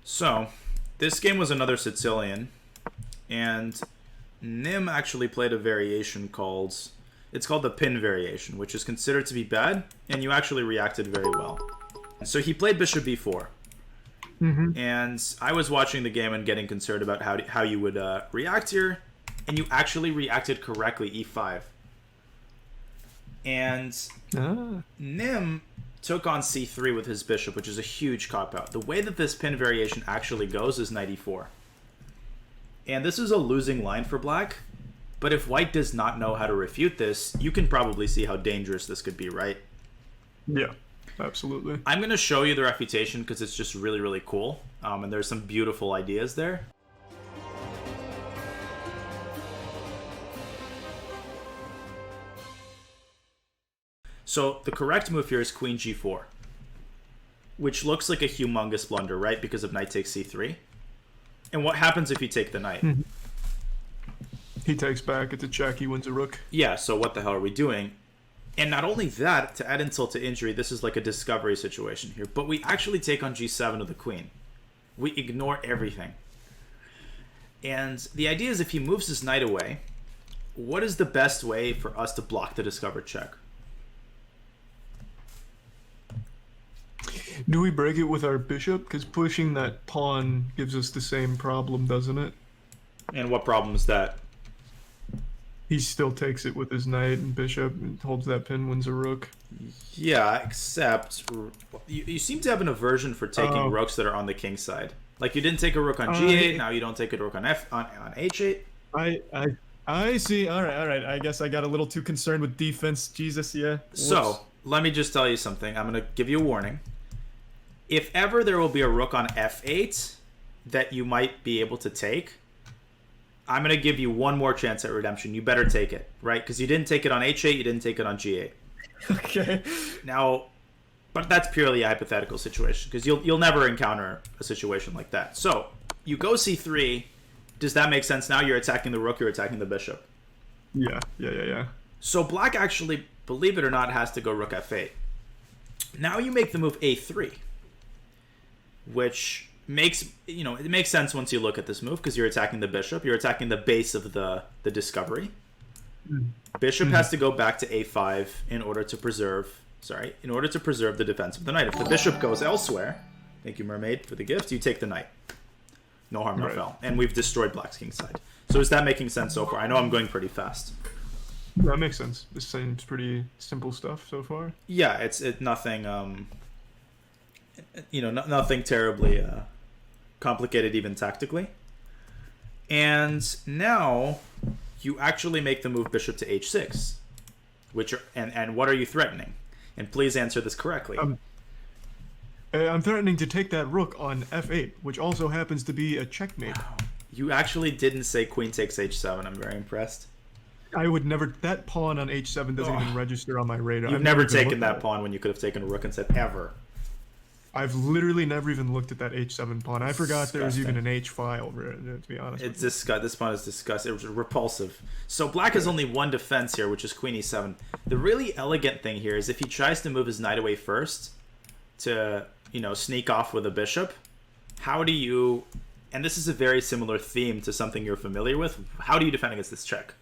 So, this game was another Sicilian, and Nim actually played a variation called... It's called the pin variation, which is considered to be bad, and you actually reacted very well. So he played bishop b4. And I was watching the game and getting concerned about how you would react here, and you actually reacted correctly, e5. And Nim took on c3 with his bishop, which is a huge cop-out. The way that this pin variation actually goes is knight e4. And this is a losing line for black, but if white does not know how to refute this, you can probably see how dangerous this could be, right? Yeah, absolutely. I'm going to show you the refutation because it's just really, really cool. And there's some beautiful ideas there. So the correct move here is queen g4, which looks like a humongous blunder, right? Because of knight takes c3. And what happens if you take the knight? He takes back, it's a check, he wins a rook. Yeah, so what the hell are we doing? And not only that, to add insult to injury, this is like a discovery situation here, but we actually take on g7 with the queen. We ignore everything. And the idea is if he moves his knight away, what is the best way for us to block the discovered check? Do we break it with our bishop? Because pushing that pawn gives us the same problem, doesn't it? And what problem is that? He still takes it with his knight and bishop and holds that pin, wins a rook. Yeah, except you seem to have an aversion for taking rooks that are on the king side. Like you didn't take a rook on g8, now you don't take a rook on h8. I see. All right. I guess I got a little too concerned with defense. Jesus, yeah. Whoops. So, let me just tell you something. I'm going to give you a warning. If ever there will be a rook on f8 that you might be able to take, I'm going to give you one more chance at redemption. You better take it, right? Because you didn't take it on h8, you didn't take it on g8. Okay. Now, but that's purely a hypothetical situation, because you'll never encounter a situation like that. So, you go c3. Does that make sense now? You're attacking the rook, you're attacking the bishop. Yeah. So black actually, believe it or not, has to go rook f8. Now you make the move a3, which makes, it makes sense once you look at this move, because you're attacking the bishop, you're attacking the base of the discovery. Bishop has to go back to a5 in order to preserve the defense of the knight. If the bishop goes elsewhere, thank you, Mermaid, for the gift, you take the knight. No harm, no foul. And we've destroyed black's king side. So is that making sense so far? I know I'm going pretty fast. That makes sense. This seems pretty simple stuff so far. Yeah, it's nothing, nothing terribly complicated even tactically. And now you actually make the move bishop to h6, and what are you threatening? And please answer this correctly. I'm threatening to take that rook on f8, which also happens to be a checkmate. Wow. You actually didn't say queen takes h7. I'm very impressed. I would never... That pawn on h7 doesn't even register on my radar. You've never taken that pawn when you could have taken a rook instead, ever. I've literally never even looked at that h7 pawn. I forgot there was even an h file, to be honest. It's disgusting. This pawn is disgusting. It was repulsive. So black has only one defense here, which is queen e7. The really elegant thing here is if he tries to move his knight away first to... sneak off with a bishop, how do you, and this is a very similar theme to something you're familiar with, how do you defend against this check?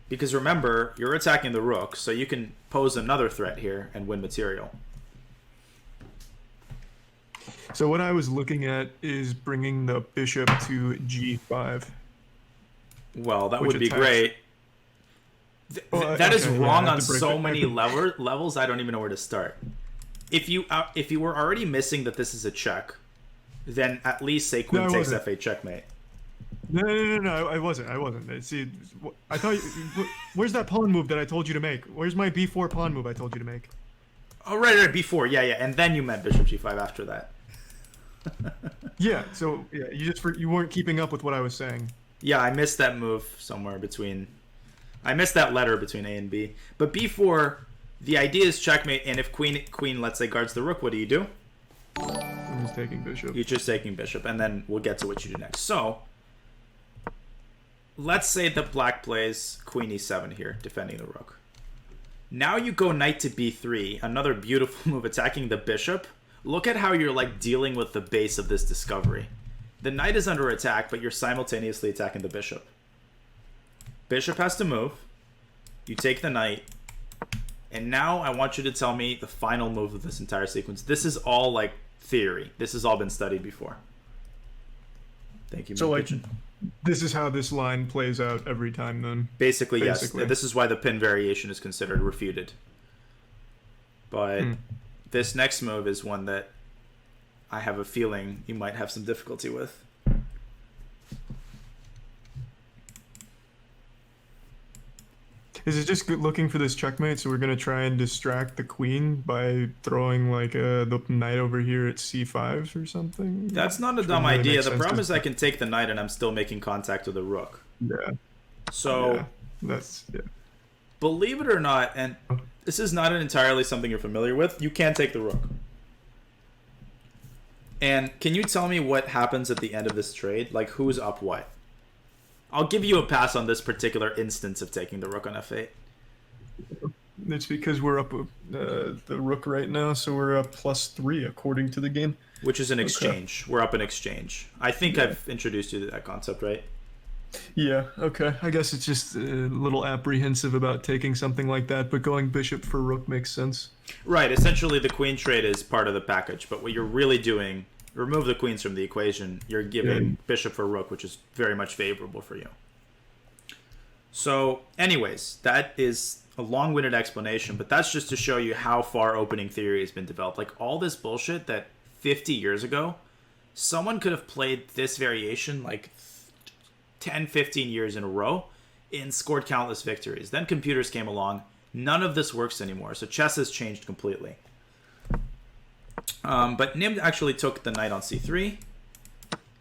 Because remember, you're attacking the rook, so you can pose another threat here and win material. So what I was looking at is bringing the bishop to g5. Well, that would be great. That is wrong on so many levels, I don't even know where to start. If you were already missing that this is a check, then at least say queen takes f8 checkmate. No, I wasn't. See, I thought... Where's that pawn move that I told you to make? Where's my b4 pawn move I told you to make? Oh, right, b4. Yeah, and then you meant bishop g5 after that. Yeah, so yeah, you weren't keeping up with what I was saying. Yeah, I missed that move somewhere between... I missed that letter between A and B. But b4... The idea is checkmate, and if queen, let's say, guards the rook, what do? I'm just taking bishop. You're just taking bishop, and then we'll get to what you do next. So, let's say that black plays queen e7 here, defending the rook. Now you go knight to b3, another beautiful move attacking the bishop, look at how you're like dealing with the base of this discovery. The knight is under attack, but you're simultaneously attacking the bishop. Bishop has to move. You take the knight. And now I want you to tell me the final move of this entire sequence. This is all like theory. This has all been studied before. Thank you. So like, this is how this line plays out every time then? Basically, yes. This is why the pin variation is considered refuted. But this next move is one that I have a feeling you might have some difficulty with. Is it just looking for this checkmate? So we're going to try and distract the queen by throwing like the knight over here at c5 or something? That's not a dumb idea. The problem is I can take the knight and I'm still making contact with the rook. Yeah. So, believe it or not, and this is not entirely something you're familiar with, you can take the rook. And can you tell me what happens at the end of this trade? Like, who's up what? I'll give you a pass on this particular instance of taking the rook on f8. It's because we're up the rook right now, so we're up +3 according to the game. Which is an exchange. Okay. We're up an exchange. I think I've introduced you to that concept, right? Yeah, okay. I guess it's just a little apprehensive about taking something like that, but going bishop for rook makes sense. Right, essentially the queen trade is part of the package, but what you're really doing, remove the queens from the equation, you're giving bishop for rook, which is very much favorable for you. So, anyways, that is a long-winded explanation, but that's just to show you how far opening theory has been developed. Like, all this bullshit that 50 years ago, someone could have played this variation like 10, 15 years in a row and scored countless victories. Then computers came along. None of this works anymore, so chess has changed completely. But Nim actually took the knight on c3.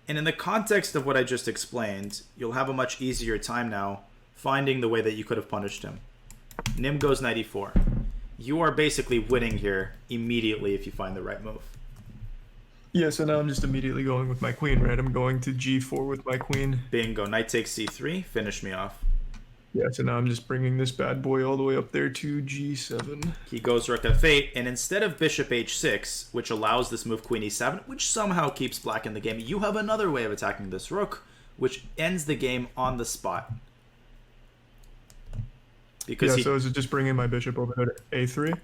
And in the context of what I just explained, you'll have a much easier time now finding the way that you could have punished him. Nim goes knight e4. You are basically winning here immediately if you find the right move. Yeah, so now I'm just immediately going with my queen, right? I'm going to g4 with my queen. Bingo. Knight takes c3. Finish me off. Yeah, so now I'm just bringing this bad boy all the way up there to g7. He goes rook f8, and instead of bishop h6, which allows this move queen e7, which somehow keeps black in the game, you have another way of attacking this rook, which ends the game on the spot. Because so is it just bringing my bishop over there to a3?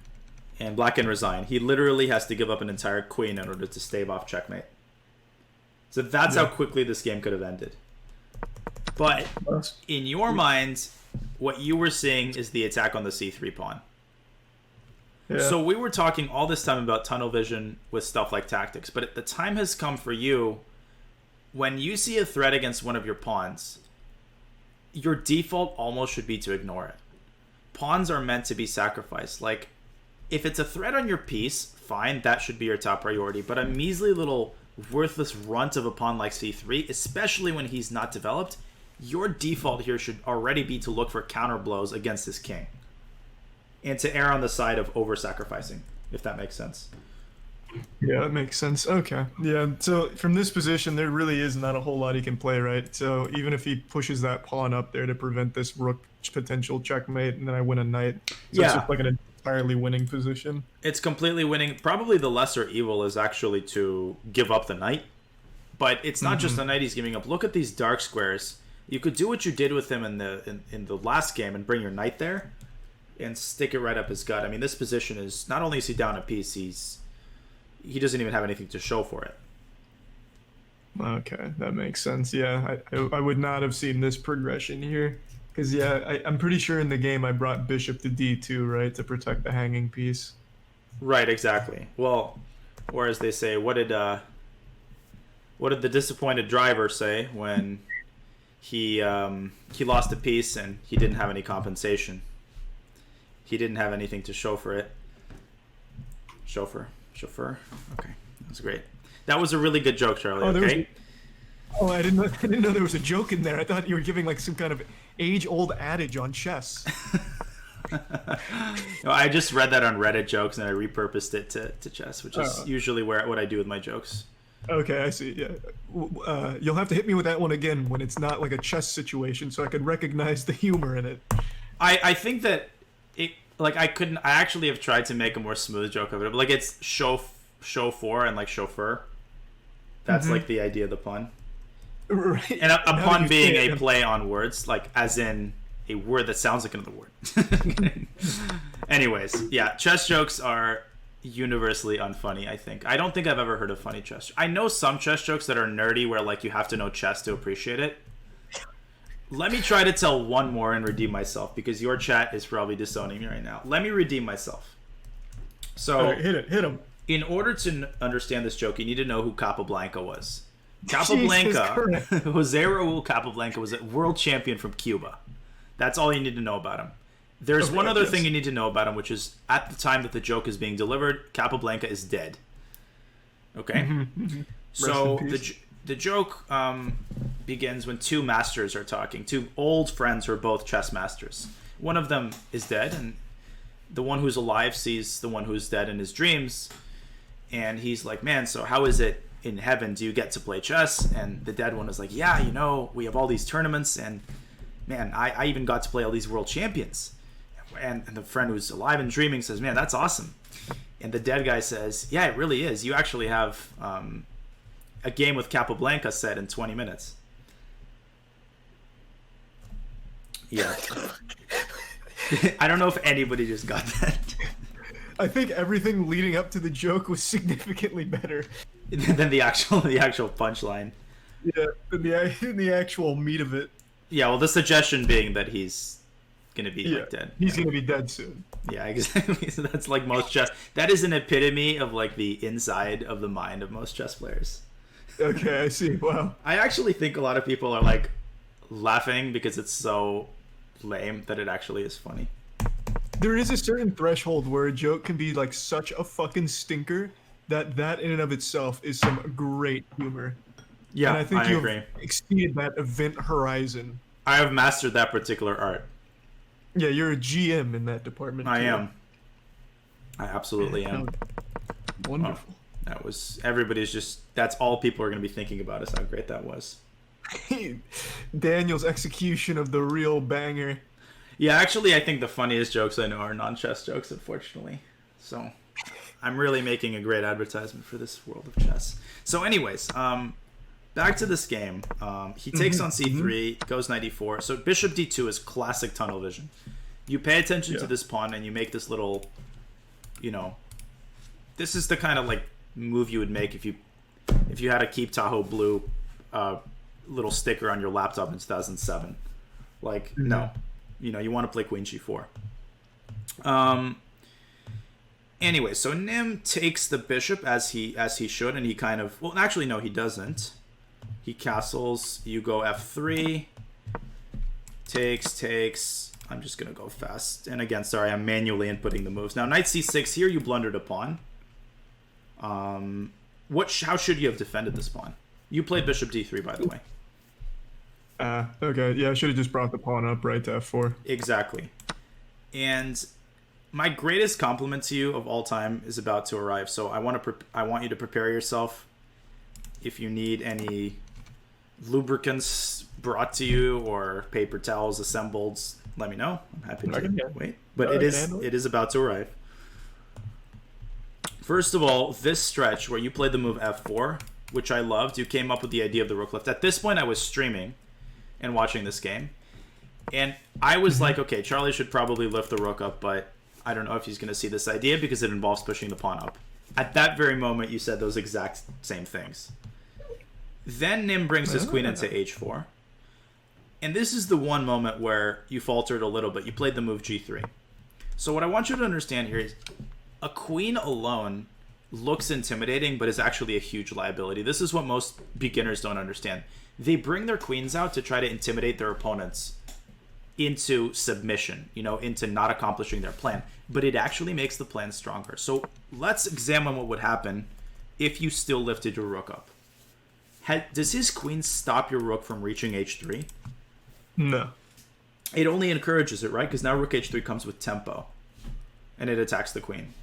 And black can resign. He literally has to give up an entire queen in order to stave off checkmate. So that's how quickly this game could have ended. But in your mind, what you were seeing is the attack on the c3 pawn. Yeah. So we were talking all this time about tunnel vision with stuff like tactics, but the time has come for you, when you see a threat against one of your pawns, your default almost should be to ignore it. Pawns are meant to be sacrificed. Like, if it's a threat on your piece, fine, that should be your top priority. But a measly little worthless runt of a pawn like c3, especially when he's not developed, your default here should already be to look for counter blows against his king. And to err on the side of over-sacrificing, if that makes sense. Yeah, that makes sense. Okay. Yeah, so from this position, there really is not a whole lot he can play, right? So even if he pushes that pawn up there to prevent this rook potential checkmate, and then I win a knight, so it's just like an entirely winning position. It's completely winning. Probably the lesser evil is actually to give up the knight. But it's not just the knight he's giving up. Look at these dark squares. You could do what you did with him in the last game and bring your knight there and stick it right up his gut. I mean, this position is, not only is he down a piece, he doesn't even have anything to show for it. Okay, that makes sense. Yeah, I would not have seen this progression here. Because, I'm pretty sure in the game I brought bishop to d2, right, to protect the hanging piece. Right, exactly. Well, or as they say, what did the disappointed driver say when he lost a piece and he didn't have any compensation? He didn't have anything to show for it. Chauffeur. Okay, that was great. That was a really good joke, Charlie. Okay. I didn't know there was a joke in there. I thought you were giving like some kind of age-old adage on chess. No, I just read that on Reddit jokes and I repurposed it to chess, which is usually what I do with my jokes. Okay, I see. Yeah, you'll have to hit me with that one again when it's not like a chess situation, so I could recognize the humor in it. I think that it, like, I actually have tried to make a more smooth joke of it, but like, it's chauffeur and like chauffeur. That's like the idea of the pun. Right. And a pun being a play on words, like as in a word that sounds like another word. Anyways, yeah, chess jokes are universally unfunny, I think. I don't think I've ever heard of funny chess. I know some chess jokes that are nerdy where like you have to know chess to appreciate it. Let me try to tell one more and redeem myself because your chat is probably disowning me right now. Let me redeem myself. So, right, hit him. In order to understand this joke, you need to know who Capablanca was. Capablanca, Jose Raul Capablanca was a world champion from Cuba. That's all you need to know about him. There's one other thing you need to know about him, which is at the time that the joke is being delivered, Capablanca is dead. Okay? So the joke begins when two masters are talking, two old friends who are both chess masters. One of them is dead, and the one who's alive sees the one who's dead in his dreams, and he's like, man, so how is it in heaven? Do you get to play chess? And the dead one is like, yeah, you know, we have all these tournaments, and man, I even got to play all these world champions. And the friend who's alive and dreaming says, man, that's awesome. And the dead guy says, yeah, it really is. You actually have a game with Capablanca set in 20 minutes. Yeah. I don't know if anybody just got that. I think everything leading up to the joke was significantly better than the actual punchline. Yeah, than the actual meat of it. Yeah, well, the suggestion being that he's gonna be like dead. He's gonna be dead soon. Yeah, exactly. So that's like most chess. That is an epitome of like the inside of the mind of most chess players. Okay, I see. Wow. I actually think a lot of people are like laughing because it's so lame that it actually is funny. There is a certain threshold where a joke can be like such a fucking stinker that in and of itself is some great humor. Yeah, and I think you've agree. Exceeded that event horizon. I have mastered that particular art. Yeah, you're a GM in that department. I am. I absolutely am. Wonderful. That was everybody's just. That's all people are going to be thinking about is how great that was. Daniel's execution of the real banger. Yeah, actually, I think the funniest jokes I know are non-chess jokes, unfortunately. So, I'm really making a great advertisement for this world of chess. So, anyways, back to this game. He takes on c3, goes knight e4. So, bishop d2 is classic tunnel vision. You pay attention to this pawn, and you make this little, you know, this is the kind of like move you would make if you had a Keep Tahoe Blue little sticker on your laptop in 2007. Like, no. You know, you want to play queen g4. Anyway, so Nim takes the bishop as he should, and he kind of... Well, actually, no, he doesn't. He castles. You go f3. Takes. I'm just going to go fast. And again, sorry, I'm manually inputting the moves. Now, knight c6. Here, you blundered a pawn. How should you have defended this pawn? You played bishop d3, by the way. Okay. Yeah, I should have just brought the pawn up right to f4. Exactly. And my greatest compliment to you of all time is about to arrive. So I want you to prepare yourself. If you need any lubricants brought to you or paper towels assembled, let me know. I'm happy to wait. But it is about to arrive. First of all, this stretch where you played the move f4, which I loved, you came up with the idea of the rook left. At this point, I was streaming and watching this game, and I was like, okay, Charlie should probably lift the rook up, but I don't know if he's going to see this idea because it involves pushing the pawn up. At that very moment, you said those exact same things. Then Nim brings his queen into h4, and this is the one moment where you faltered a little bit. You played the move g3. So what I want you to understand here is a queen alone looks intimidating, but is actually a huge liability. This is what most beginners don't understand. They bring their queens out to try to intimidate their opponents into submission, you know, into not accomplishing their plan. But it actually makes the plan stronger. So let's examine what would happen if you still lifted your rook up. Does his queen stop your rook from reaching h3? No. It only encourages it, right? Because now rook h3 comes with tempo, and it attacks the queen.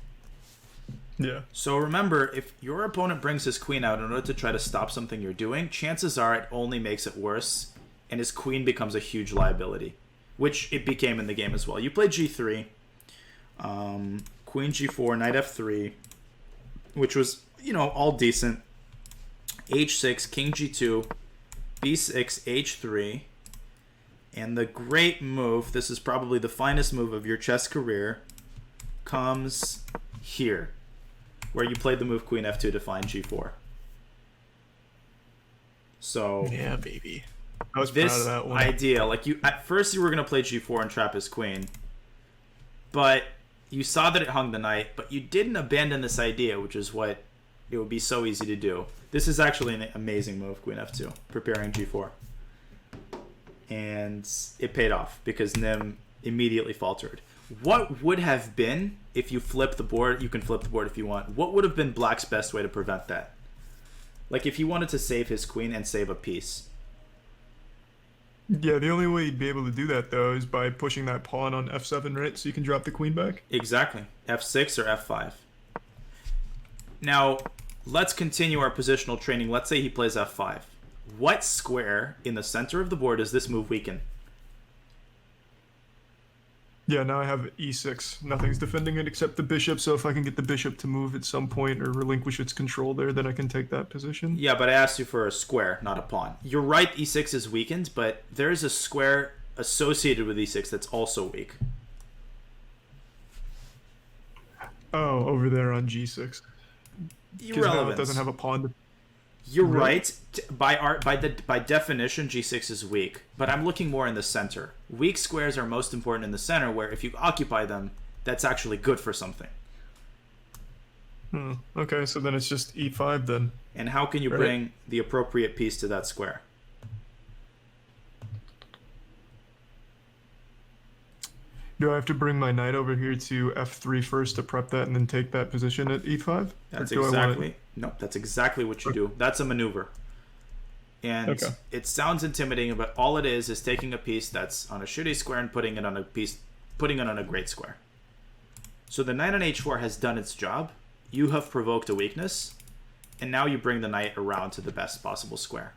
Yeah. So remember, if your opponent brings his queen out in order to try to stop something you're doing, chances are it only makes it worse, and his queen becomes a huge liability, which it became in the game as well. You played g3, queen g4, knight f3, which was all decent. H6, king G2, B6, H3, and the great move, this is probably the finest move of your chess career, comes here, where you played the move Queen F2 to find G4. So yeah, baby. I was this proud of that one. idea, at first you were gonna play G4 and trap his queen, but you saw that it hung the knight, but you didn't abandon this idea, which is what it would be so easy to do. This is actually an amazing move, Queen F2, preparing G4. And it paid off because Nim immediately faltered. What would have been, if you flip the board, you can flip the board if you want, what would have been Black's best way to prevent that? Like if he wanted to save his queen and save a piece. Yeah, the only way you'd be able to do that, though, is by pushing that pawn on F7, right? So you can drop the queen back? Exactly. F6 or F5. Now, let's continue our positional training. Let's say he plays F5. What square in the center of the board does this move weaken? Yeah, now I have E6. Nothing's defending it except the bishop, so if I can get the bishop to move at some point or relinquish its control there, then I can take that position. Yeah, but I asked you for a square, not a pawn. You're right, E6 is weakened, but there's a square associated with E6 that's also weak. Oh, over there on G6. Because now it doesn't have a pawn to... You're right. By definition, G6 is weak. But I'm looking more in the center. Weak squares are most important in the center, where if you occupy them, that's actually good for something. Okay, so then it's just E5 then. And how can you bring the appropriate piece to that square? Do I have to bring my knight over here to F3 first to prep that and then take that position at E5? That's exactly... No, that's exactly what you do. That's a maneuver. And it sounds intimidating, but all it is taking a piece that's on a shitty square and putting it on a great square. So the knight on H4 has done its job. You have provoked a weakness, and now you bring the knight around to the best possible square.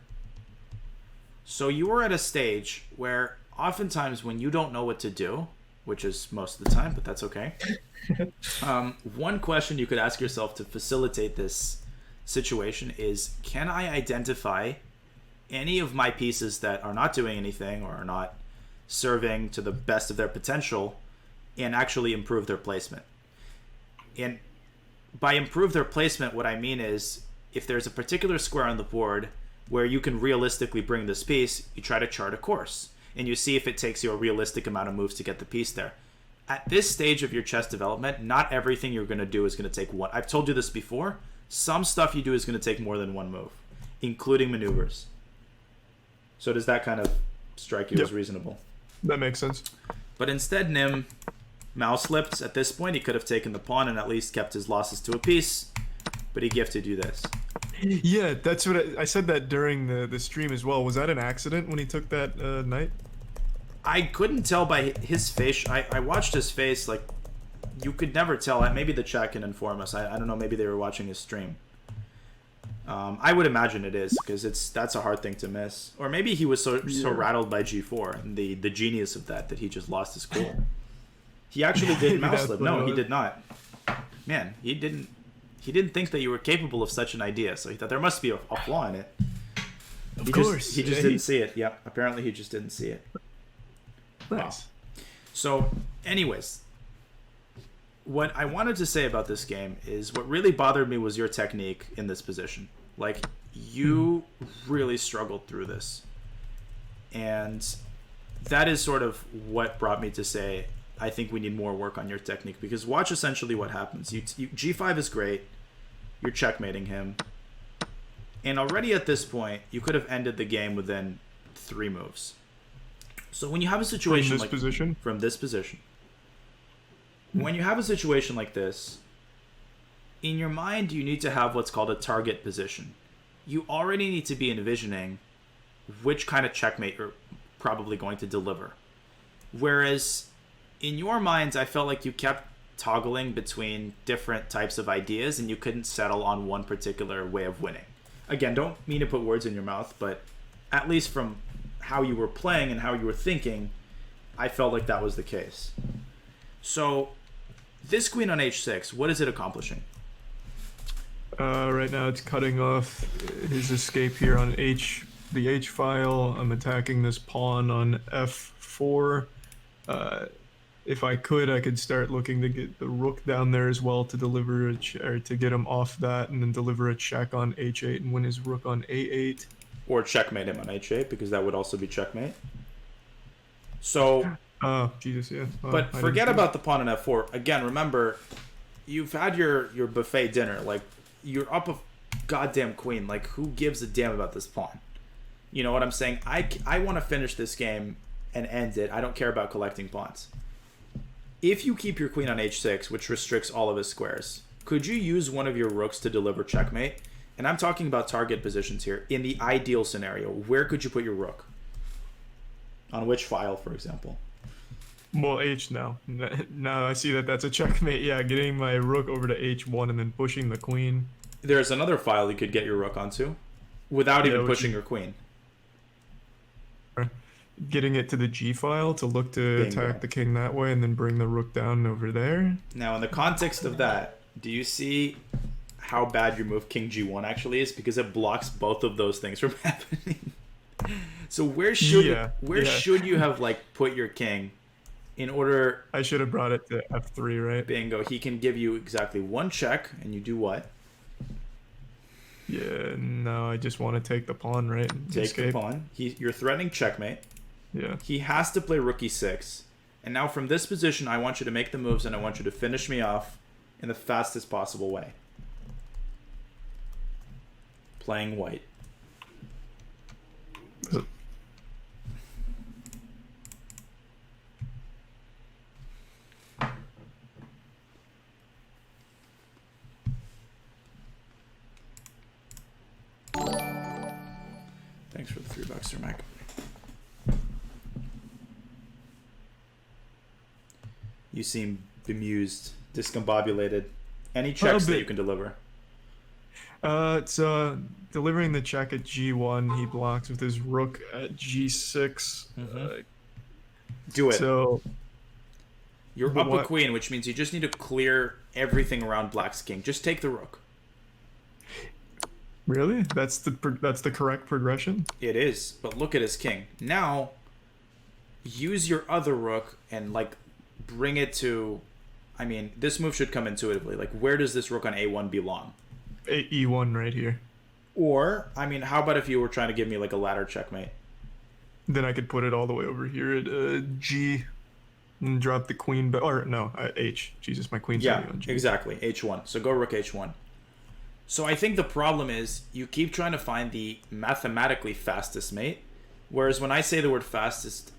So you are at a stage where oftentimes when you don't know what to do, which is most of the time, but that's okay. One question you could ask yourself to facilitate this situation is, can I identify any of my pieces that are not doing anything or are not serving to the best of their potential and actually improve their placement? And by improve their placement, what I mean is, if there's a particular square on the board where you can realistically bring this piece, you try to chart a course. And you see if it takes you a realistic amount of moves to get the piece there. At this stage of your chess development, not everything you're going to do is going to take one. I've told you this before. Some stuff you do is going to take more than one move, including maneuvers. So does that kind of strike you as reasonable? That makes sense. But instead, Nim mouse slipped. At this point, he could have taken the pawn and at least kept his losses to a piece. But he gifted you this. Yeah, that's what I said that during the stream as well. Was that an accident when he took that knight? I couldn't tell by his face. I watched his face, like, you could never tell. Maybe the chat can inform us. I don't know, maybe they were watching his stream. I would imagine it is, because that's a hard thing to miss. Or maybe he was so rattled by G4 and the genius of that he just lost his cool. He actually did mouse slip. No, he did not. Man, he didn't think that you were capable of such an idea, so he thought there must be a flaw in it. He just didn't see it. Yeah, apparently he just didn't see it. Nice. So, anyways, what I wanted to say about this game is what really bothered me was your technique in this position. Like, you really struggled through this. And that is sort of what brought me to say, I think we need more work on your technique, because watch essentially what happens. G5 is great. You're checkmating him. And already at this point, you could have ended the game within 3 moves. So when you have a situation from this position, when you have a situation like this, in your mind, you need to have what's called a target position. You already need to be envisioning which kind of checkmate you're probably going to deliver. Whereas in your minds, I felt like you kept toggling between different types of ideas and you couldn't settle on one particular way of winning. Again, don't mean to put words in your mouth, but at least from how you were playing and how you were thinking, I felt like that was the case. So this queen on h6, what is it accomplishing? Right now it's cutting off his escape here on the H file. I'm attacking this pawn on F4. If I could start looking to get the rook down there as well to deliver or to get him off that, and then deliver a check on H8 and win his rook on A8. Or checkmate him on H8, because that would also be checkmate. So... Oh, Jesus, yeah. But forget about the pawn on F4. Again, remember, you've had your buffet dinner. Like, you're up a goddamn queen. Like, who gives a damn about this pawn? You know what I'm saying? I want to finish this game and end it. I don't care about collecting pawns. If you keep your queen on H6, which restricts all of his squares, could you use one of your rooks to deliver checkmate? And I'm talking about target positions here. In the ideal scenario, where could you put your rook? On which file, for example? Well, H now. Now I see that that's a checkmate. Yeah, getting my rook over to H1 and then pushing the queen. There's another file you could get your rook onto without even pushing your queen. Getting it to the G file to look to attack the king that way and then bring the rook down over there. Now, in the context of that, do you see how bad your move King G1 actually is? Because it blocks both of those things from happening. So where should you have like put your king in order? I should have brought it to F3, right? Bingo. He can give you exactly one check, and you do what? Yeah, no, I just want to take the pawn, right? Take the pawn. You're threatening checkmate. Yeah. He has to play rook e6. And now from this position, I want you to make the moves, and I want you to finish me off in the fastest possible way. Playing white. Thanks for the $3, Sir Mac. You seem bemused, discombobulated. Any checks that you can deliver? It's delivering the check at G1. He blocks with his rook at G6. Do it. So you're up a queen, which means you just need to clear everything around Black's king. Just take the rook. Really? That's the correct progression? It is, but look at his king. Now, use your other rook and like bring it to. I mean, this move should come intuitively. Like, where does this rook on A1 belong? E1 right here. Or, I mean, how about if you were trying to give me like a ladder checkmate? Then I could put it all the way over here at G and drop the queen. Or no, H. Jesus, my queen's already on G. Exactly. H1. So go rook H1. So I think the problem is you keep trying to find the mathematically fastest mate, whereas when I say the word fastest,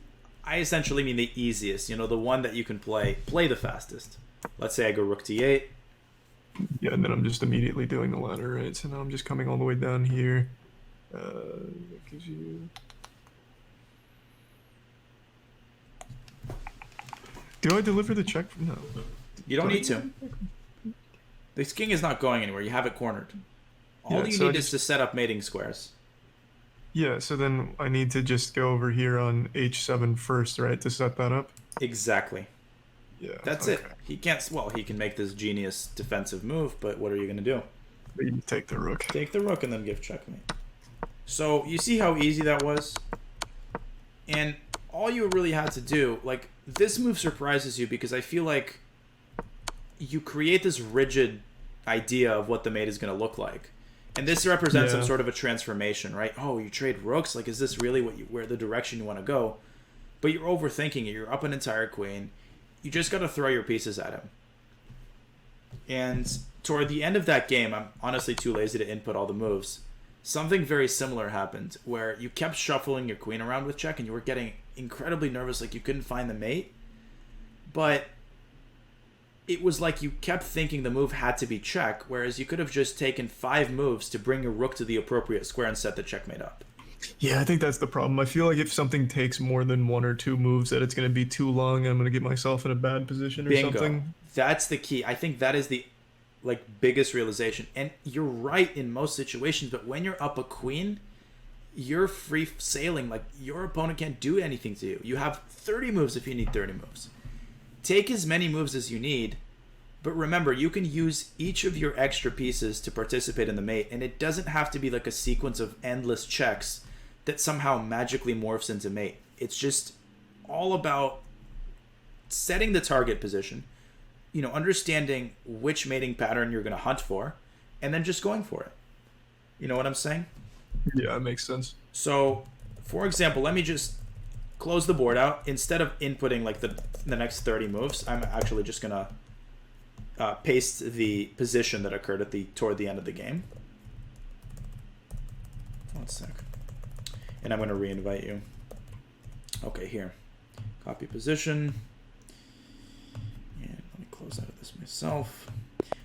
I essentially mean the easiest. You know, the one that you can play the fastest. Let's say I go rook D8. Yeah, and then I'm just immediately doing the ladder, right? So now I'm just coming all the way down here. That gives you... Do I deliver the check? No. You don't need to. This king is not going anywhere. You have it cornered. All you need is to set up mating squares. Yeah, so then I need to just go over here on H7 first, right, to set that up? Exactly. Yeah. That's it. He can't... Well, he can make this genius defensive move, but what are you going to do? You take the rook. Take the rook and then give checkmate. So, you see how easy that was? And all you really had to do... Like, this move surprises you because I feel like you create this rigid idea of what the mate is going to look like. And this represents some sort of a transformation, right? Oh, you trade rooks? Like, is this really where the direction you want to go? But you're overthinking it. You're up an entire queen. You just got to throw your pieces at him. And toward the end of that game, I'm honestly too lazy to input all the moves. Something very similar happened where you kept shuffling your queen around with check and you were getting incredibly nervous, like you couldn't find the mate. But it was like you kept thinking the move had to be check, whereas you could have just taken 5 moves to bring your rook to the appropriate square and set the checkmate up. Yeah, I think that's the problem. I feel like if something takes more than 1 or 2 moves, that it's going to be too long and I'm going to get myself in a bad position or something. That's the key. I think that is the biggest realization. And you're right in most situations, but when you're up a queen, you're free sailing. Like, your opponent can't do anything to you. You have 30 moves if you need 30 moves. Take as many moves as you need, But remember, you can use each of your extra pieces to participate in the mate, and it doesn't have to be like a sequence of endless checks that somehow magically morphs into mate. It's just all about setting the target position, understanding which mating pattern you're going to hunt for, and then just going for it. You know what I'm saying? Yeah, that makes sense. So, for example, let me just close the board out. Instead of inputting like the next 30 moves, I'm actually just going to paste the position that occurred toward the end of the game. 1 sec. And I'm going to re-invite you. Okay, here. Copy position. And let me close out of this myself.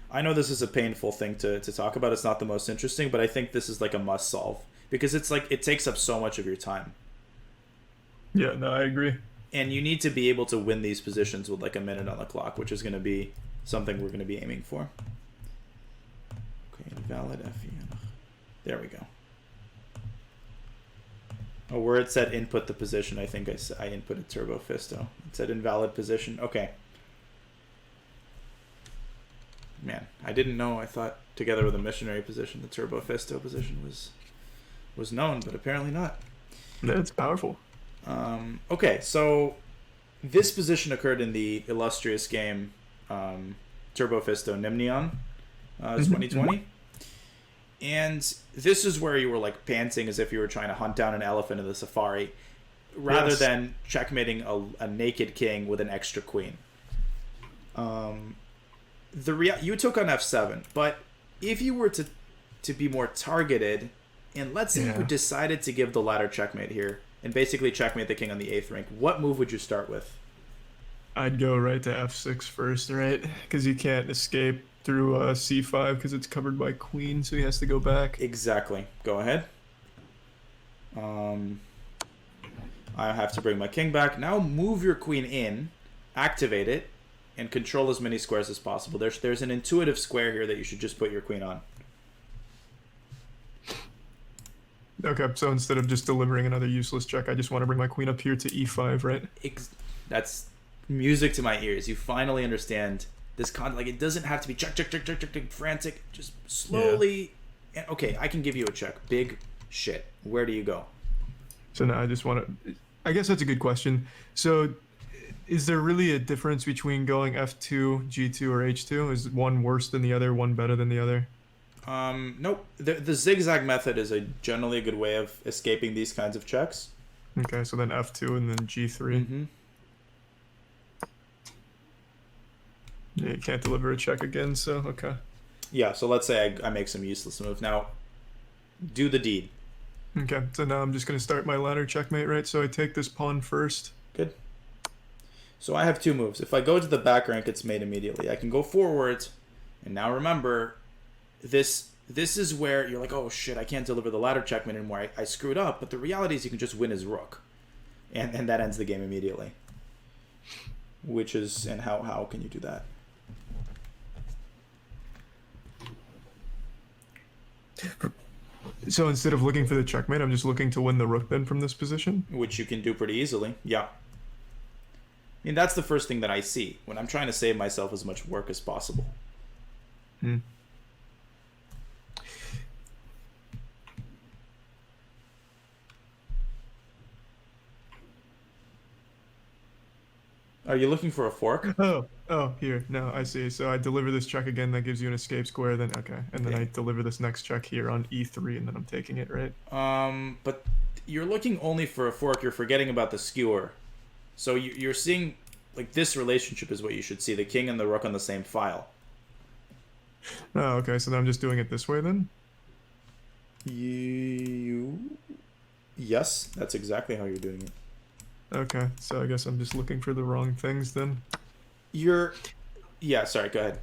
I know this is a painful thing to talk about. It's not the most interesting, but I think this is like a must solve. Because it's like, it takes up so much of your time. Yeah, no, I agree. And you need to be able to win these positions with like a minute on the clock, which is going to be something we're going to be aiming for. Okay, invalid FEN. There we go. Oh, where it said input the position, I think I inputted Turbo Fisto. It said invalid position. Okay. Man, I didn't know. I thought together with a missionary position, the Turbo Fisto position was known, but apparently not. That's powerful. Okay, so this position occurred in the illustrious game Turbo Fisto Nimnion 2020. And this is where you were like panting as if you were trying to hunt down an elephant in the safari, rather than checkmating a naked king with an extra queen. You took on f7, but if you were to be more targeted, and let's say you decided to give the ladder checkmate here and basically checkmate the king on the 8th rank, what move would you start with? I'd go right to f6 first, right? Because you can't escape through c5 because it's covered by queen, so he has to go back. Exactly. Go ahead. I have to bring my king back. Now move your queen in, activate it, and control as many squares as possible. There's an intuitive square here that you should just put your queen on. Okay, so instead of just delivering another useless check, I just want to bring my queen up here to e5, right? That's music to my ears. You finally understand this like it doesn't have to be check, frantic. Just slowly. Yeah. And okay, I can give you a check. Big shit. Where do you go? So now I just want to. I guess that's a good question. So, is there really a difference between going f2, g2, or h2? Is one worse than the other? One better than the other? Nope. The zigzag method is generally a good way of escaping these kinds of checks. Okay, so then f2 and then g3. Mm-hmm. Yeah, you can't deliver a check again, so okay. Yeah, so let's say I make some useless move. Now, do the deed. Okay, so now I'm just going to start my ladder checkmate, right? So I take this pawn first. Good. So I have two moves. If I go to the back rank, it's made immediately. I can go forward, and now remember, this is where you're like, oh shit, I can't deliver the ladder checkmate anymore. I screwed up, but the reality is you can just win his rook. And that ends the game immediately. Which is, and how can you do that? So instead of looking for the checkmate, I'm just looking to win the rook then from this position? Which you can do pretty easily, yeah. I mean, that's the first thing that I see when I'm trying to save myself as much work as possible. Hmm. Are you looking for a fork? Oh, here. No, I see. So I deliver this check again, that gives you an escape square, then okay. And then I deliver this next check here on e3, and then I'm taking it, right? But you're looking only for a fork, you're forgetting about the skewer. So you're seeing, like, this relationship is what you should see, the king and the rook on the same file. Oh, okay, so then I'm just doing it this way then? Yes, that's exactly how you're doing it. Okay, so I guess I'm just looking for the wrong things then. Yeah, sorry, go ahead.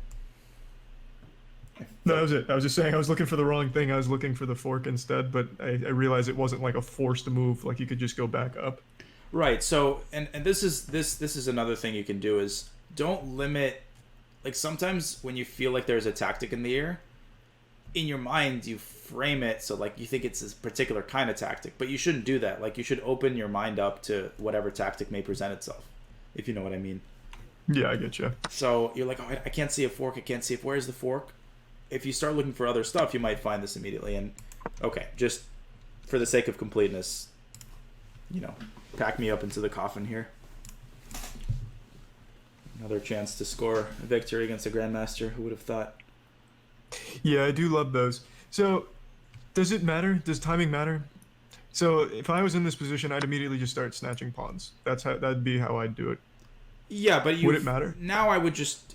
No, that was it. I was just saying I was looking for the wrong thing. I was looking for the fork instead, but I realized it wasn't like a forced move, like you could just go back up. Right, so, and this is another thing you can do is don't limit, like sometimes when you feel like there's a tactic in the air, in your mind you frame it so like you think it's a particular kind of tactic, but you shouldn't do that. Like you should open your mind up to whatever tactic may present itself, if you know what I mean. Yeah, I get you. So you're like, oh, I can't see a fork. I can't see where's the fork. If you start looking for other stuff, you might find this immediately. And okay, just for the sake of completeness, pack me up into the coffin here. Another chance to score a victory against a grandmaster. Who would have thought? Yeah, I do love those. So, does it matter? Does timing matter? So, if I was in this position, I'd immediately just start snatching pawns. That'd be how I'd do it. Yeah, but would it matter? Now I would just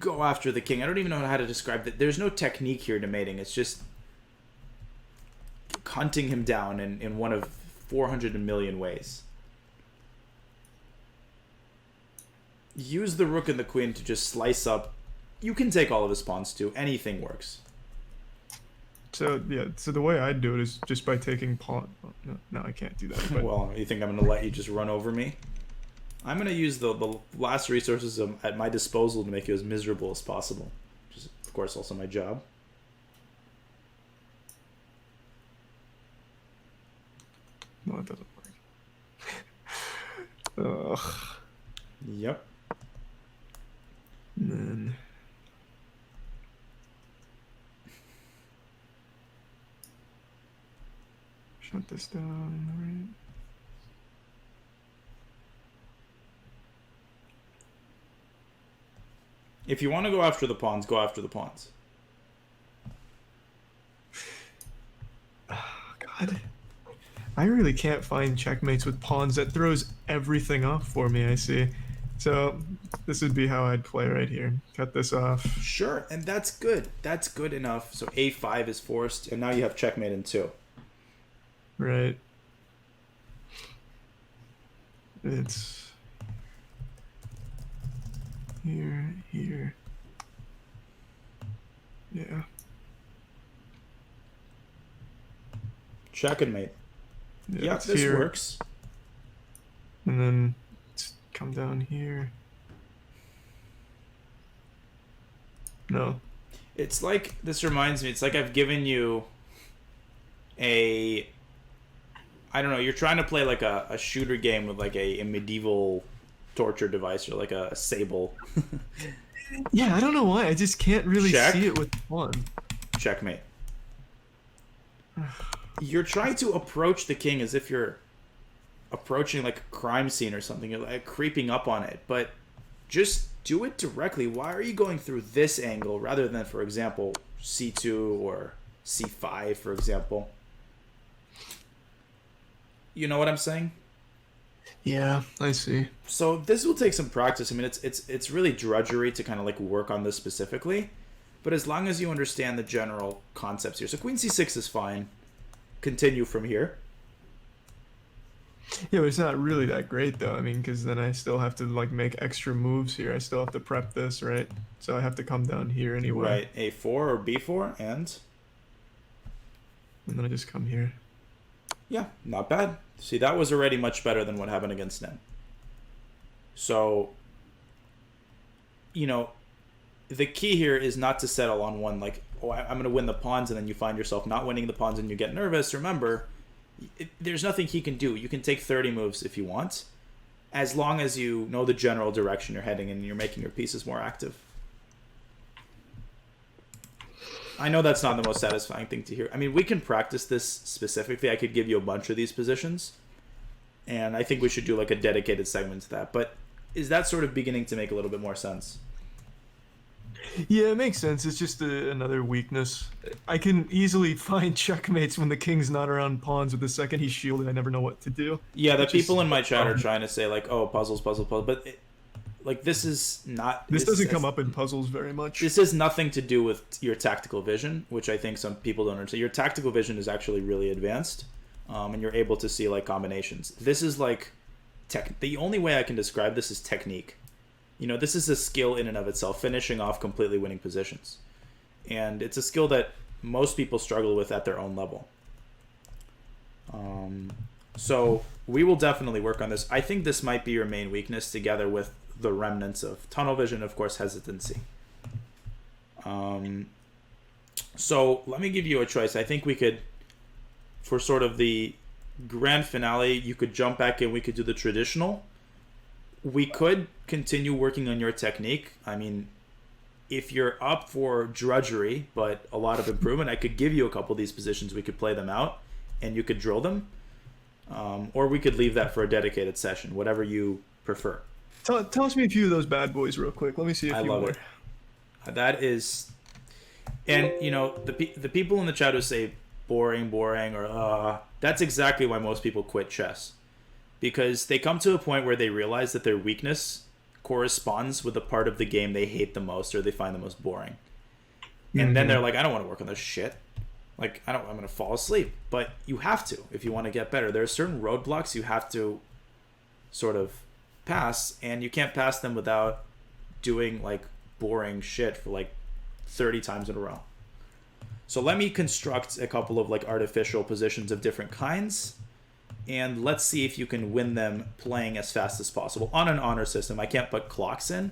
go after the king. I don't even know how to describe that. There's no technique here to mating. It's just hunting him down in one of 400 million ways. Use the rook and the queen to just slice up. You can take all of his pawns too. Anything works. So yeah, so the way I'd do it is just by taking pawn. No, I can't do that. But... Well, you think I'm going to let you just run over me? I'm going to use the last resources at my disposal to make you as miserable as possible. Which is, of course, also my job. No, it doesn't work. Ugh. Yep. And then... shut this down, right? If you want to go after the pawns, go after the pawns. Oh, God. I really can't find checkmates with pawns. That throws everything off for me, I see. So this would be how I'd play right here. Cut this off. Sure, and that's good. That's good enough. So a5 is forced, and now you have checkmate in 2. Right. It's here, here. Yeah. Check and mate. Yeah, Yep, this here. works. And then come down here. No. It's like, this reminds me, it's like I've given you I don't know, you're trying to play like a shooter game with like a medieval torture device or like a sable. Yeah, I don't know why. I just can't really Check. see it with one. Checkmate. You're trying to approach the king as if you're approaching like a crime scene or something. You're like creeping up on it, but just do it directly. Why are you going through this angle rather than, for example, c2 or c5, for example? You know what I'm saying? Yeah, I see. So this will take some practice. I mean, it's really drudgery to kind of like work on this specifically, but as long as you understand the general concepts here. So queen c6 is fine. Continue from here. Yeah, but it's not really that great though. I mean, because then I still have to like make extra moves here. I still have to prep this, right? So I have to come down here anyway. Right, a4 or b4, and then I just come here. Yeah, not bad. See, that was already much better than what happened against Nem. So, the key here is not to settle on one, like, oh, I'm going to win the pawns, and then you find yourself not winning the pawns and you get nervous. Remember, there's nothing he can do. You can take 30 moves if you want, as long as you know the general direction you're heading and you're making your pieces more active. I know that's not the most satisfying thing to hear. I mean, we can practice this specifically. I could give you a bunch of these positions, and I think we should do like a dedicated segment to that. But is that sort of beginning to make a little bit more sense? Yeah, it makes sense. It's just another weakness. I can easily find checkmates when the king's not around pawns, but the second he's shielded, I never know what to do. Yeah, the people in my chat are trying to say like, oh, puzzles, but like this is not. This doesn't come up in puzzles very much. This has nothing to do with your tactical vision, which I think some people don't understand. Your tactical vision is actually really advanced, and you're able to see like combinations. This is like the only way I can describe this is technique. This is a skill in and of itself, finishing off completely winning positions. And it's a skill that most people struggle with at their own level. So we will definitely work on this. I think this might be your main weakness, together with the remnants of tunnel vision, of course, hesitancy. So let me give you a choice. I think we could, for sort of the grand finale, you could jump back and we could do the traditional. we could continue working on your technique. I mean, if you're up for drudgery, but a lot of improvement, I could give you a couple of these positions. We could play them out, and you could drill them. Or we could leave that for a dedicated session, whatever you prefer. Tell us me a few of those bad boys real quick. Let me see a few more. I love it. That is... And, you know, the people in the chat who say boring, or that's exactly why most people quit chess. Because they come to a point where they realize that their weakness corresponds with the part of the game they hate the most or they find the most boring. And then they're like, I don't want to work on this shit. Like, I'm going to fall asleep. But you have to if you want to get better. There are certain roadblocks you have to sort of pass, and you can't pass them without doing, like, boring shit for, like, 30 times in a row. So let me construct a couple of, like, artificial positions of different kinds, and let's see if you can win them playing as fast as possible. On an honor system, I can't put clocks in,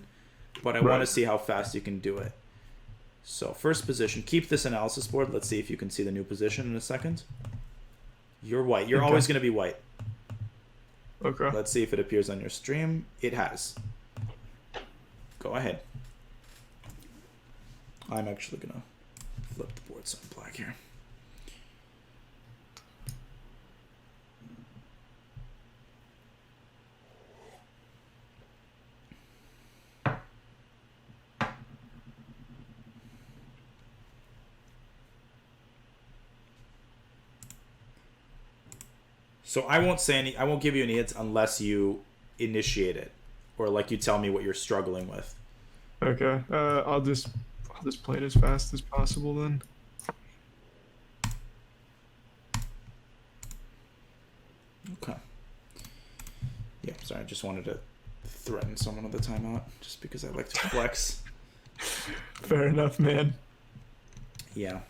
but I want to see how fast you can do it. So first position, keep this analysis board. Let's see if you can see the new position in a second. You're white. You're always going to be white. Okay. Let's see if it appears on your stream. It has. Go ahead. I'm actually going to flip the board so I'm black here. So I won't give you any hits unless you initiate it, or like you tell me what you're struggling with. Okay. I'll just play it as fast as possible then. Okay. Yeah, sorry, I just wanted to threaten someone with a timeout just because I like to flex. Fair enough, man. Yeah.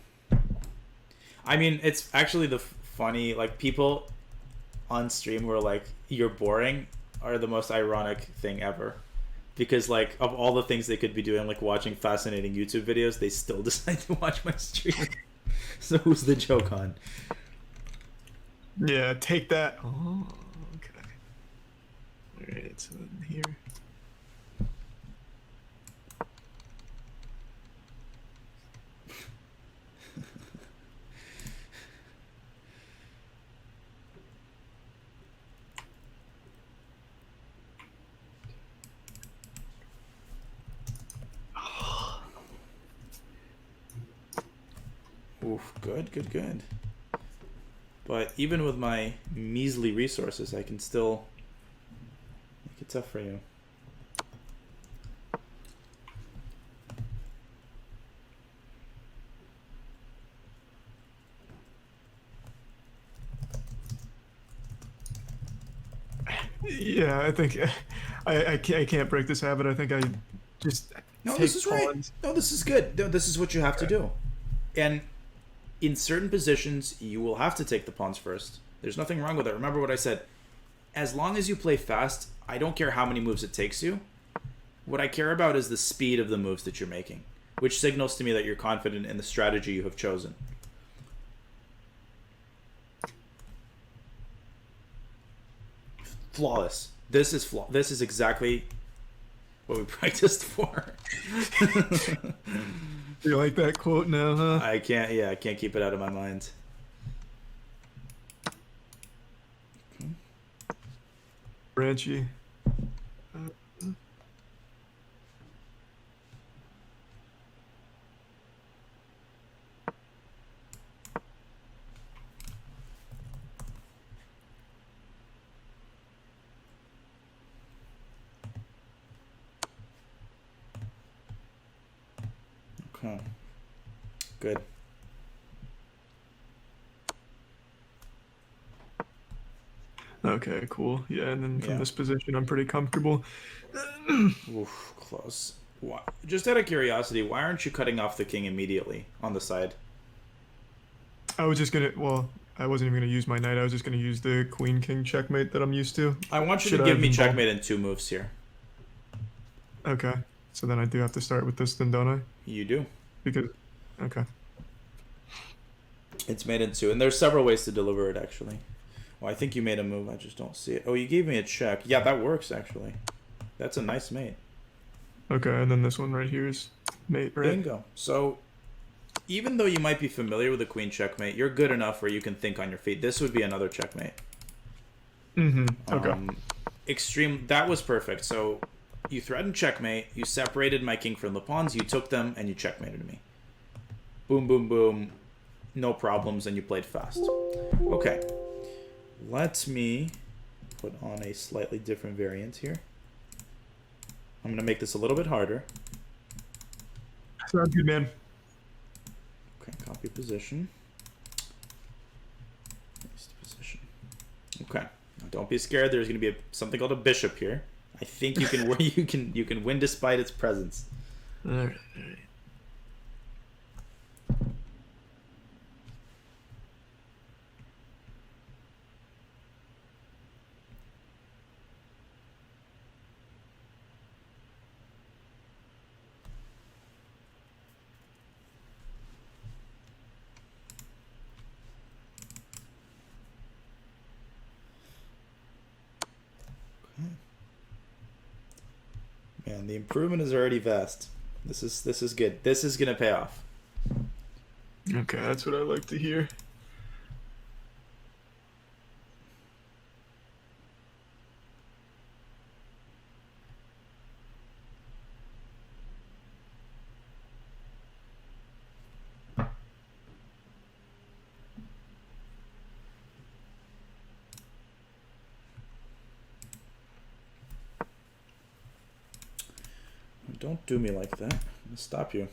I mean, it's actually the funny, like, people on stream who are like, you're boring, are the most ironic thing ever. Because, like, of all the things they could be doing, like watching fascinating YouTube videos, they still decide to watch my stream. So who's the joke on? Yeah, take that. Oh, okay. Alright, so here. Oof, good. But even with my measly resources, I can still make it tough for you. Yeah, I think I can't break this habit. I think I just this is right. No, this is good. No, this is what you have to do. And in certain positions, you will have to take the pawns first. There's nothing wrong with it. Remember what I said. As long as you play fast, I don't care how many moves it takes you. What I care about is the speed of the moves that you're making, which signals to me that you're confident in the strategy you have chosen. Flawless. This is exactly what we practiced for. You like that quote now, huh? I can't keep it out of my mind. Branchy. Okay. Good. Okay, cool. Yeah, and then from this position, I'm pretty comfortable. Oof, close. Just out of curiosity, why aren't you cutting off the king immediately on the side? I was just gonna, well, I wasn't even gonna use my knight. I was just gonna use the queen-king checkmate that I'm used to. I want you to give me checkmate in 2 moves here. Okay. So then I do have to start with this then, don't I? You do. Because, okay. It's made in 2, and there's several ways to deliver it, actually. Well, I think you made a move. I just don't see it. Oh, you gave me a check. Yeah, that works, actually. That's a nice mate. Okay, and then this one right here is mate, right? Bingo. So even though you might be familiar with the queen checkmate, you're good enough where you can think on your feet. This would be another checkmate. Okay. Extreme. That was perfect. So you threatened checkmate. You separated my king from the pawns. You took them and you checkmated me. Boom, boom, boom. No problems, and you played fast. Okay. Let me put on a slightly different variant here. I'm going to make this a little bit harder. Sounds good, man. Okay, copy position. Paste position. Okay. Now don't be scared. There's going to be something called a bishop here. I think you can you can win despite its presence. All right. Man, the improvement is already vast. This is good. This is gonna pay off. Okay, that's what I like to hear. Don't do me like that. I'm gonna stop you.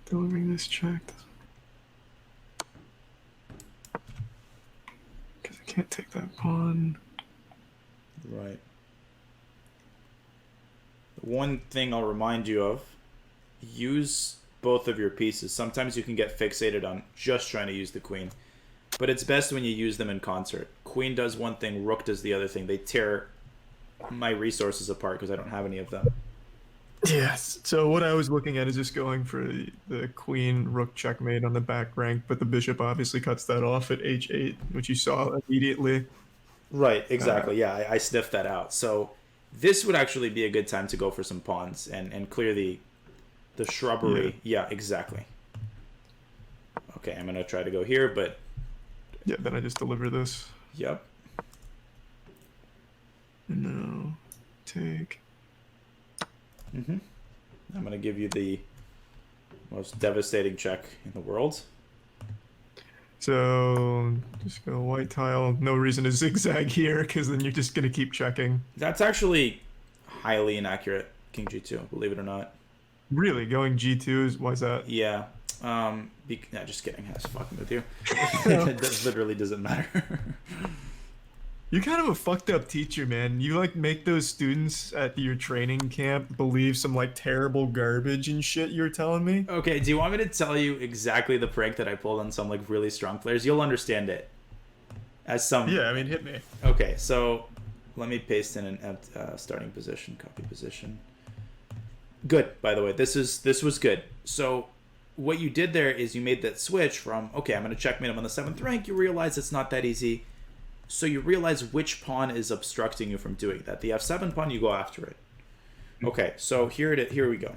Delivering this check. Because I can't take that pawn. Right. One thing I'll remind you of, use both of your pieces. Sometimes you can get fixated on just trying to use the queen, but it's best when you use them in concert. Queen does one thing, rook does the other thing. They tear my resources apart because I don't have any of them. Yes. So what I was looking at is just going for the queen rook checkmate on the back rank, but the bishop obviously cuts that off at h8, which you saw immediately. Right, exactly. Yeah, I sniffed that out. So this would actually be a good time to go for some pawns and clear the shrubbery. Yeah, exactly. Okay, I'm going to try to go here, but... Yeah, then I just deliver this. Yep. And now take... I'm going to give you the most devastating check in the world. So just go white tile. No reason to zigzag here, because then you're just going to keep checking. That's actually highly inaccurate, King G2, believe it or not. Really? Going G2 is... Why is that? Yeah. No, just kidding. I was fucking with you. That literally doesn't matter. You're kind of a fucked up teacher, man. You like make those students at your training camp believe some like terrible garbage and shit you're telling me. Okay, do you want me to tell you exactly the prank that I pulled on some like really strong players? You'll understand it. As some... Yeah, I mean, hit me. Okay, so let me paste in an starting position, copy position. Good, by the way. This was good. So what you did there is you made that switch from, okay, I'm going to checkmate him on the 7th rank. You realize it's not that easy. So you realize which pawn is obstructing you from doing that. The f7 pawn, you go after it. Okay, so here we go.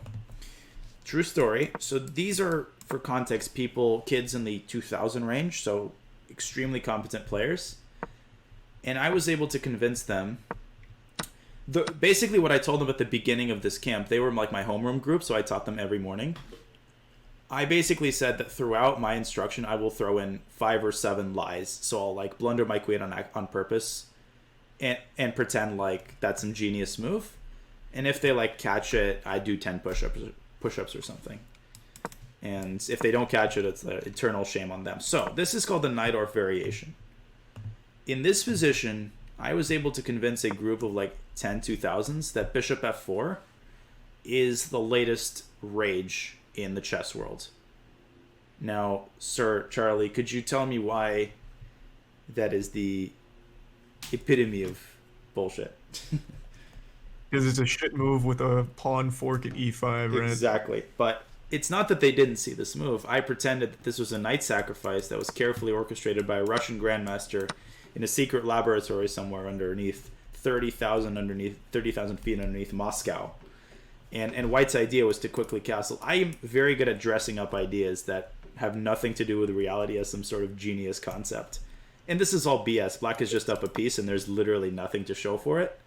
True story. So these are, for context, kids in the 2000 range, so extremely competent players. And I was able to convince them. Basically what I told them at the beginning of this camp, they were like my homeroom group, so I taught them every morning. I basically said that throughout my instruction, I will throw in 5 or 7 lies. So I'll like blunder my queen on purpose and pretend like that's some genius move. And if they like catch it, I do 10 push-ups or something. And if they don't catch it, it's the eternal shame on them. So this is called the Najdorf variation. In this position, I was able to convince a group of like 10 2000s that bishop f4 is the latest rage in the chess world. Now, Sir Charlie, could you tell me why that is the epitome of bullshit? Because it's a shit move with a pawn fork at e5, right? Exactly. But it's not that they didn't see this move. I pretended that this was a knight sacrifice that was carefully orchestrated by a Russian grandmaster in a secret laboratory somewhere underneath 30,000 feet underneath Moscow. And White's idea was to quickly castle. I am very good at dressing up ideas that have nothing to do with reality as some sort of genius concept. And this is all BS. Black is just up a piece, and there's literally nothing to show for it.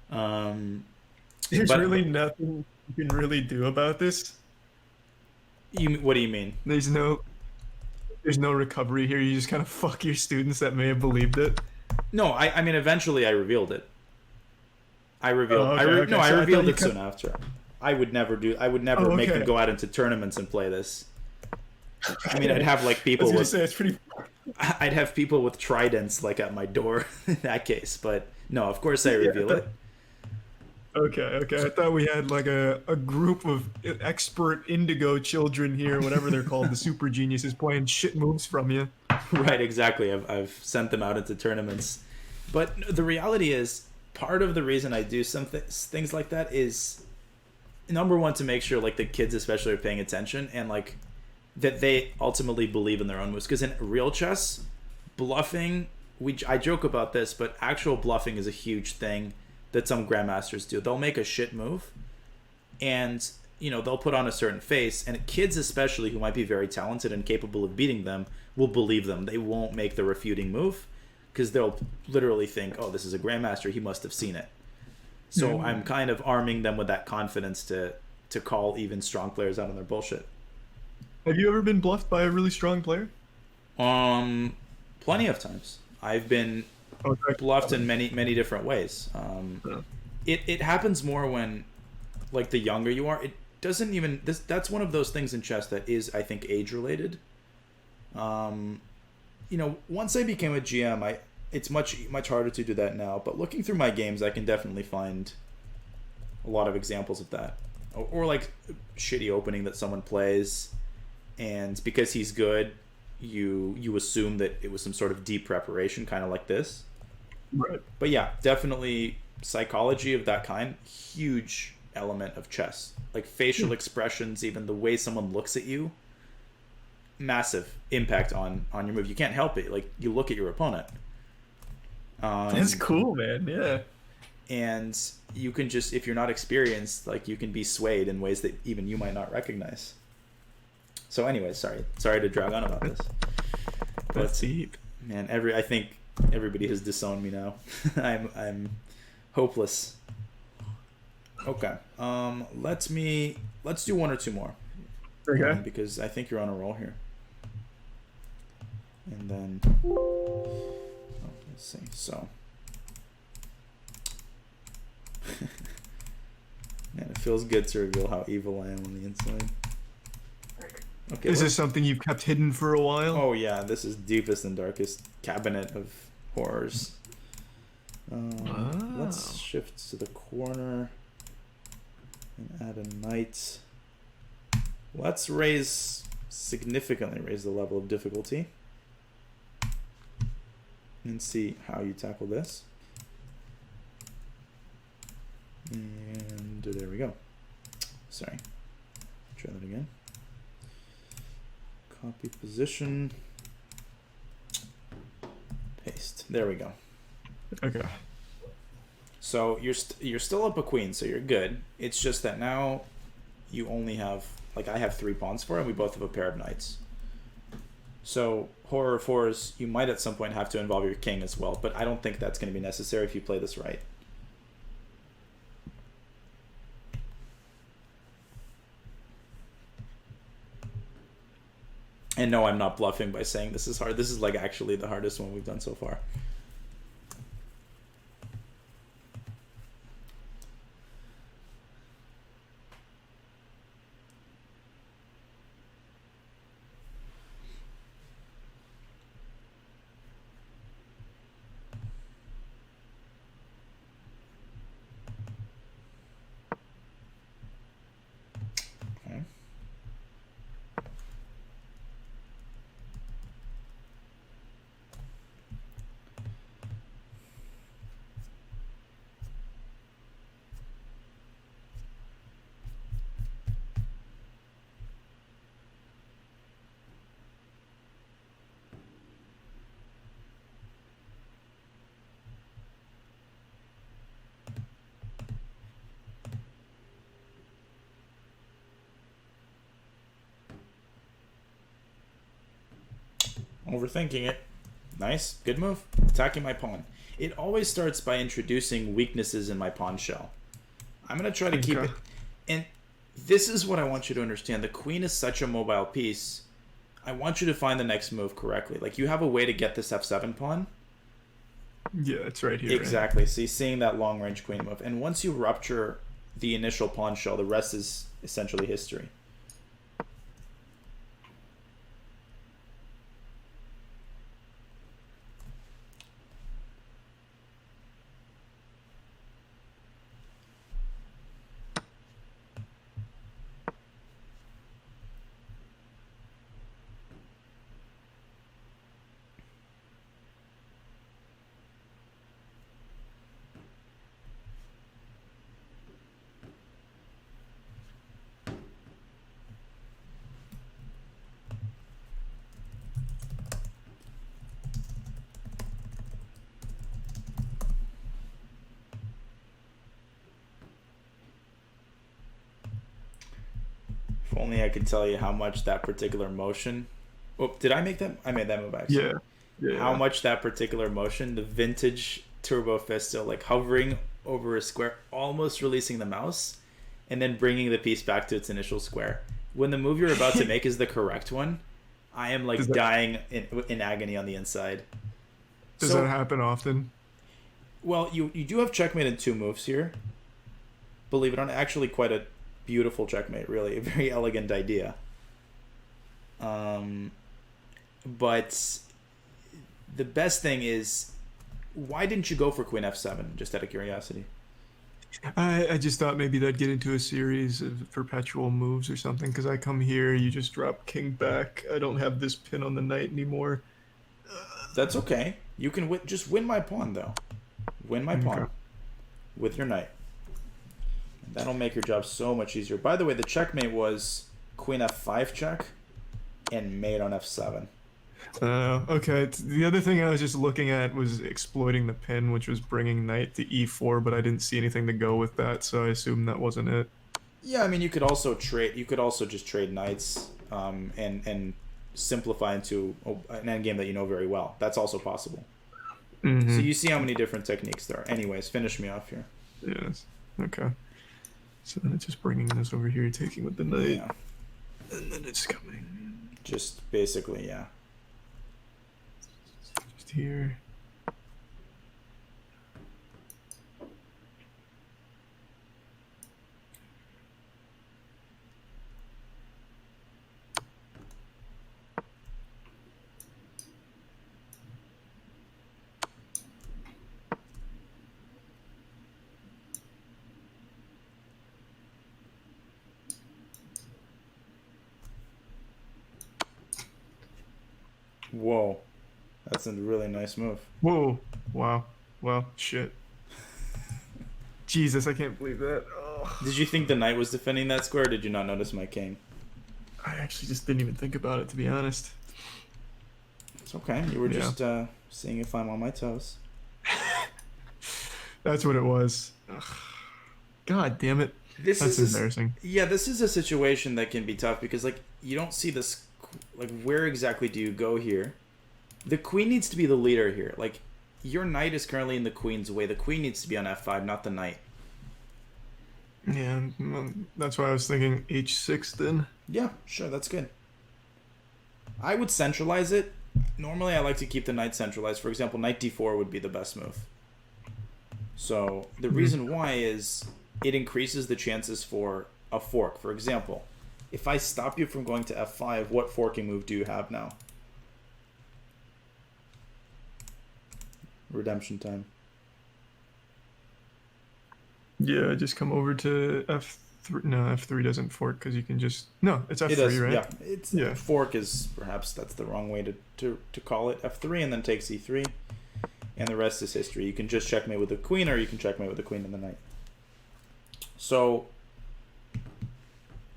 There's really nothing you can really do about this. What do you mean? There's no recovery here. You just kind of fuck your students that may have believed it. No, I mean, eventually I revealed it. I revealed. Oh, okay, No, I so revealed it soon after. I would never make them go out into tournaments and play this. I mean, I'd have like people with. Say, it's pretty. I'd have people with tridents like at my door in that case, but no, of course I reveal it. Okay. I thought we had like a group of expert indigo children here, whatever they're called, the super geniuses playing shit moves from you. Right, exactly. I've sent them out into tournaments, but the reality is, part of the reason I do some things like that is, number one, to make sure like the kids especially are paying attention and like that they ultimately believe in their own moves. Because in real chess, bluffing, I joke about this, but actual bluffing is a huge thing that some grandmasters do. They'll make a shit move, and they'll put on a certain face, and kids especially who might be very talented and capable of beating them will believe them. They won't make the refuting move because they'll literally think, oh, this is a grandmaster, he must have seen it. So I'm kind of arming them with that confidence to call even strong players out on their bullshit. Have you ever been bluffed by a really strong player? Plenty of times. I've been bluffed in many different ways. It happens more when, like, the younger you are. It doesn't even that's one of those things in chess that is, I think, age related. Once I became a GM, it's much harder to do that now. But looking through my games, I can definitely find a lot of examples of that, or like shitty opening that someone plays, and because he's good, you assume that it was some sort of deep preparation, kind of like this. Right. But yeah, definitely psychology of that kind, huge element of chess. Like facial expressions, even the way someone looks at you, massive impact on your move. You can't help it. Like, you look at your opponent. That's cool, man. Yeah. And you can just, if you're not experienced, like, you can be swayed in ways that even you might not recognize. So anyways, sorry to drag on about this. That's deep. Man, I think everybody has disowned me now. I'm hopeless. Okay. Let's do one or two more. Okay. Because I think you're on a roll here. And then let's see. So man, it feels good to reveal how evil I am on the inside. Okay. Is this something you've kept hidden for a while? Oh yeah, this is deepest and darkest cabinet of horrors. Let's shift to the corner and add a knight. Let's significantly raise the level of difficulty and see how you tackle this. And there we go. Sorry. Try that again. Copy position. Paste. There we go. Okay. So you're still up a queen, so you're good. It's just that now you only have, like, I have 3 pawns for it, and we both have a pair of knights. So horror of horrors, you might at some point have to involve your king as well, but I don't think that's going to be necessary if you play this right. And no, I'm not bluffing by saying this is hard. This is like actually the hardest one we've done so far. Overthinking it. Nice. Good move. Attacking my pawn. It always starts by introducing weaknesses in my pawn shell. I'm going to try to keep it. And this is what I want you to understand. The queen is such a mobile piece. I want you to find the next move correctly. Like, you have a way to get this f7 pawn. Yeah, it's right here. Exactly. Right? So you're seeing that long-range queen move. And once you rupture the initial pawn shell, the rest is essentially history. If only I could tell you how much that particular motion... Oh, did I make that? I made that move, actually. Yeah. How much that particular motion, the vintage Turbo Fisto, like hovering over a square, almost releasing the mouse, and then bringing the piece back to its initial square. When the move you're about to make is the correct one, I am like dying in agony on the inside. Does that happen often? Well, you do have checkmate in 2 moves here. Believe it or not, actually quite a beautiful checkmate, really. A very elegant idea. But the best thing is, why didn't you go for queen f7, just out of curiosity? I just thought maybe that'd get into a series of perpetual moves or something, because I come here, you just drop king back. I don't have this pin on the knight anymore. That's okay. You can just win my pawn, though. Win my pawn with your knight. That'll make your job so much easier. By the way, the checkmate was queen f5 check and mate on f7. Okay. The other thing I was just looking at was exploiting the pin, which was bringing knight to e4, but I didn't see anything to go with that, so I assumed that wasn't it. Yeah, I mean, you could also trade. You could also just trade knights and simplify into an endgame that you know very well. That's also possible. Mm-hmm. So you see how many different techniques there are. Anyways, finish me off here. Yes. Okay. So then it's just bringing this over here, taking with the knight, Yeah. and then it's coming. Just basically, yeah. Just here. Whoa. That's a really nice move. Whoa. Wow. Well, shit. Jesus, I can't believe that. Oh. Did you think the knight was defending that square, or did you not notice my king? I actually just didn't even think about it, to be honest. It's okay. You were just seeing if I'm on my toes. That's what it was. Ugh. God damn it. That's embarrassing. Yeah, this is a situation that can be tough because, like, you don't see this. Like, where exactly do you go here? The queen needs to be the leader here. Like, your knight is currently in the queen's way. The queen needs to be on f5, not the knight. Yeah, that's why I was thinking h6 then. Yeah, sure, that's good. I would centralize it. Normally, I like to keep the knight centralized. For example, knight d4 would be the best move. So, the reason why is it increases the chances for a fork. For example, if I stop you from going to f5, what forking move do you have now? Redemption time. Yeah, just come over to f3. No, f3 doesn't fork because you can just... No, it's f3, It does, right? Yeah, fork is perhaps that's the wrong way to call it. f3 and then take c3, and the rest is history. You can just checkmate with the queen, or you can checkmate with the queen and the knight. So,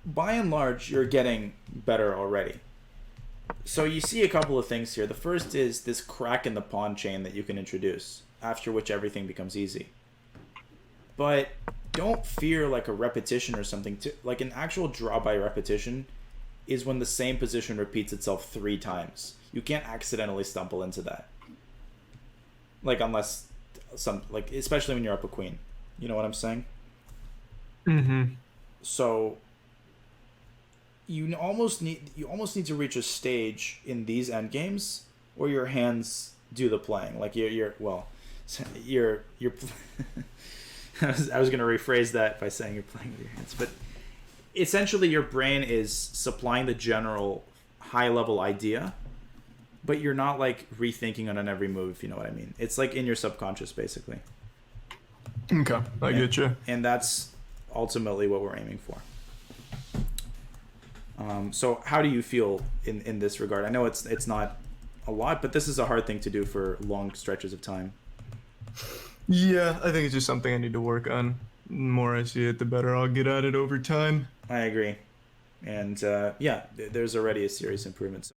by and large, you're getting better already. So you see a couple of things here. The first is this crack in the pawn chain that you can introduce, after which everything becomes easy. But don't fear like a repetition or something. Like an actual draw by repetition is when the same position repeats itself 3 times. you can't accidentally stumble into that. Like unless especially when you're up a queen. You know what I'm saying? Mm-hmm. So you almost need to reach a stage in these endgames where your hands do the playing. Like you're I was gonna rephrase that by saying you're playing with your hands, but essentially your brain is supplying the general high level idea, but you're not like rethinking on every move, if you know what I mean. It's like in your subconscious basically. Okay, I get you. And that's ultimately what we're aiming for. So how do you feel in this regard? I know it's not a lot, but this is a hard thing to do for long stretches of time. Yeah, I think it's just something I need to work on. The more I see it, the better I'll get at it over time. I agree. And yeah, there's already a serious improvement. So